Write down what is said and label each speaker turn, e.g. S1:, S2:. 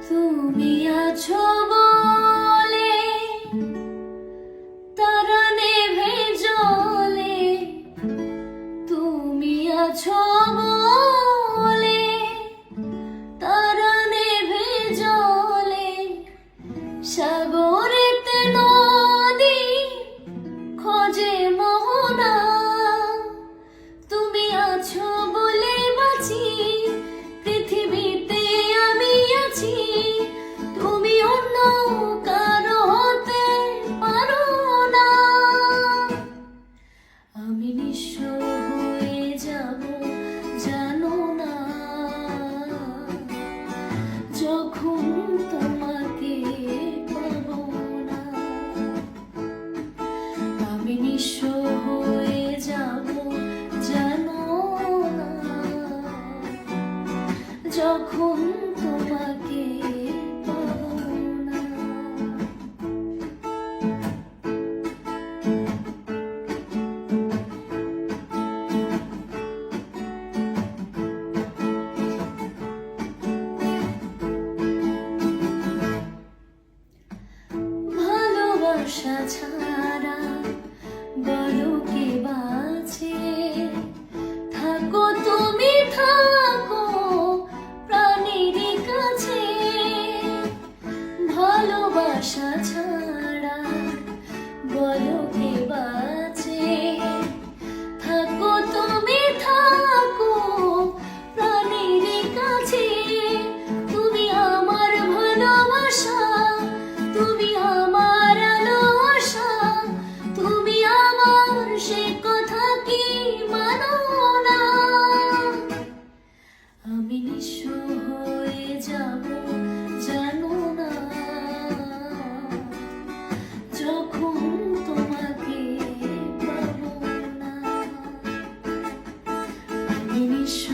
S1: তুমি আছো বলে তারা নেভে জ্বলে, তুমি আছো বলে তারা নেভে জ্বলে, সাগরেতে নদী খোঁজে মোহনা, তুমি আছো বলে বাঁচি, পৃথিবীতে আমি আছি, তুমি অন্য কারো হতে পারো না। আমি নিঃস্ব হয়ে যাব জানো না, যখন তোমাকে পাবো না। আমি নিঃস্ব হয়ে যাব জানো না, যখন তোমাকে পাবো না। ভালোবাসা ছাড়া বলো কে বাঁচে, থাকো তুমি থাকো প্রাণীর কাছে। ভালোবাসা ছাড়া বলো কে বাঁচে, থাকো তুমি থাকো প্রাণীর কাছে। তুমি আমার ভালোবাসা, তুমি আমার আলো আশা, তুমি আমার সে কথা কি মানো না। আমি নিঃস্ব হয়ে যাব জানো না, যখন তোমাকে পাবো না। আমি নিঃস্ব